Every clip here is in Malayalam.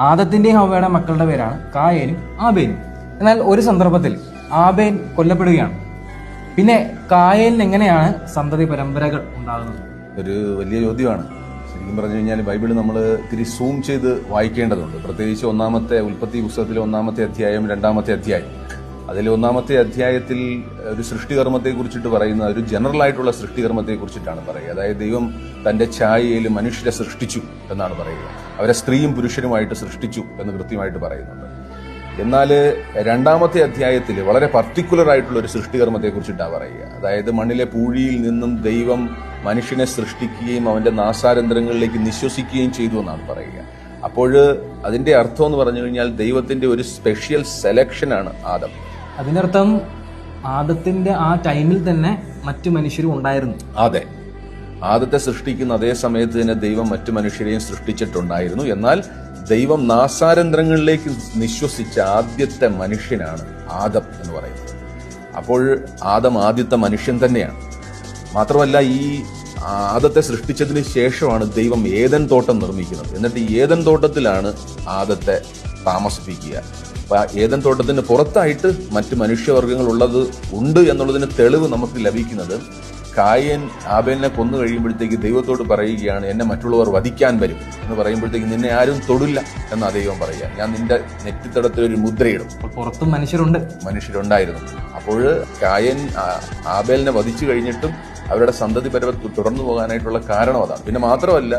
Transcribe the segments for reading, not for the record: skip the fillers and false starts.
ആദത്തിന്റെയും ഹവ്വയുടെ മക്കളുടെ പേരാണ് കായേനും ആബേലും. എന്നാൽ ഒരു സന്ദർഭത്തിൽ ആബേൽ കൊല്ലപ്പെടുകയാണ്. പിന്നെ കായേലിന് എങ്ങനെയാണ് സന്തതി പരമ്പരകൾ ഉണ്ടാകുന്നത്? ഒരു വലിയ ചോദ്യമാണ്. ശരിക്കും പറഞ്ഞു കഴിഞ്ഞാൽ ബൈബിൾ നമ്മൾ ഇത്തിരി സൂം ചെയ്ത് വായിക്കേണ്ടതുണ്ട്. പ്രത്യേകിച്ച് ഉൽപ്പത്തി പുസ്തകത്തിലെ 1-ാമത്തെ അധ്യായം 2-ാമത്തെ അധ്യായം. അതിൽ 1-ാമത്തെ അധ്യായത്തിൽ ഒരു സൃഷ്ടികർമ്മത്തെ കുറിച്ചിട്ട് പറയുന്ന ഒരു ജനറൽ ആയിട്ടുള്ള സൃഷ്ടികർമ്മത്തെ കുറിച്ചിട്ടാണ് പറയുക. അതായത് ദൈവം തന്റെ ഛായയിൽ മനുഷ്യരെ സൃഷ്ടിച്ചു എന്നാണ് പറയുക. അവരെ സ്ത്രീയും പുരുഷനുമായിട്ട് സൃഷ്ടിച്ചു എന്ന് കൃത്യമായിട്ട് പറയുന്നുണ്ട്. എന്നാൽ 2-ാമത്തെ അധ്യായത്തിൽ വളരെ പർട്ടിക്കുലർ ആയിട്ടുള്ള ഒരു സൃഷ്ടികർമ്മത്തെ കുറിച്ചിട്ടാണ് പറയുക. അതായത് മണ്ണിലെ പൂഴിയിൽ നിന്നും ദൈവം മനുഷ്യനെ സൃഷ്ടിക്കുകയും അവന്റെ നാസാരന്ധ്രങ്ങളിലേക്ക് നിശ്വസിക്കുകയും ചെയ്തു എന്നാണ് പറയുക. അപ്പോൾ അതിന്റെ അർത്ഥം എന്ന് പറഞ്ഞു കഴിഞ്ഞാൽ ദൈവത്തിന്റെ ഒരു സ്പെഷ്യൽ സെലക്ഷനാണ് ആദം. അതിനർത്ഥം ആദത്തിന്റെ ആ ടൈമിൽ തന്നെ മറ്റു മനുഷ്യരും ഉണ്ടായിരുന്നു. അതെ, ആദത്തെ സൃഷ്ടിക്കുന്ന അതേ സമയത്ത് തന്നെ ദൈവം മറ്റു മനുഷ്യരെയും സൃഷ്ടിച്ചിട്ടുണ്ടായിരുന്നു. എന്നാൽ ദൈവം നാസാരന്ധ്രങ്ങളിലേക്ക് നിശ്വസിച്ച ആദ്യത്തെ മനുഷ്യനാണ് ആദം എന്ന് പറയുന്നത്. അപ്പോൾ ആദം ആദ്യത്തെ മനുഷ്യൻ തന്നെയാണ്. മാത്രമല്ല, ഈ ആദത്തെ സൃഷ്ടിച്ചതിന് ശേഷമാണ് ദൈവം ഏദൻ തോട്ടം നിർമ്മിക്കുന്നത്. എന്നിട്ട് ഈ ഏദൻ തോട്ടത്തിലാണ് ആദത്തെ താമസിപ്പിക്കുക. അപ്പൊ ഏദൻ തോട്ടത്തിന് പുറത്തായിട്ട് മറ്റ് മനുഷ്യവർഗ്ഗങ്ങൾ ഉണ്ട് എന്നുള്ളതിന് തെളിവ് നമുക്ക് ലഭിക്കുന്നത് കായേൻ ആബേലിനെ കൊന്നു കഴിയുമ്പോഴത്തേക്ക് ദൈവത്തോട് പറയുകയാണ്, എന്നെ മറ്റുള്ളവർ വധിക്കാൻ വരും എന്ന് പറയുമ്പോഴത്തേക്ക് നിന്നെ ആരും തൊടില്ല എന്നാ ദൈവം പറയുക. ഞാൻ നിന്റെ നെറ്റിത്തടത്തിൽ ഒരു മുദ്രയിടും. പുറത്തും മനുഷ്യരുണ്ടായിരുന്നു. അപ്പോൾ കായേൻ ആബേലിനെ വധിച്ചു കഴിഞ്ഞിട്ടും അവരുടെ സന്തതി പരമ്പര തുടർന്നു പോകാനായിട്ടുള്ള കാരണം അതാണ്. പിന്നെ മാത്രമല്ല,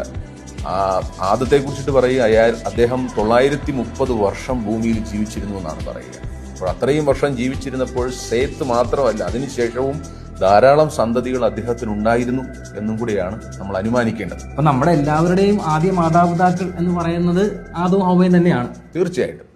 ആദത്തെ കുറിച്ചിട്ട് പറയുക, അദ്ദേഹം 930 വർഷം ഭൂമിയിൽ ജീവിച്ചിരുന്നു എന്നാണ് പറയുക. അപ്പോൾ അത്രയും വർഷം ജീവിച്ചിരുന്നപ്പോൾ സേത്ത് മാത്രമല്ല, അതിനുശേഷവും ധാരാളം സന്തതികൾ അദ്ദേഹത്തിന് ഉണ്ടായിരുന്നു എന്നും കൂടിയാണ് നമ്മൾ അനുമാനിക്കേണ്ടത്. അപ്പൊ നമ്മുടെ എല്ലാവരുടെയും ആദ്യ മാതാപിതാക്കൾ എന്ന് പറയുന്നത് ആദവും ഹവ്വയും തന്നെയാണ്. തീർച്ചയായിട്ടും.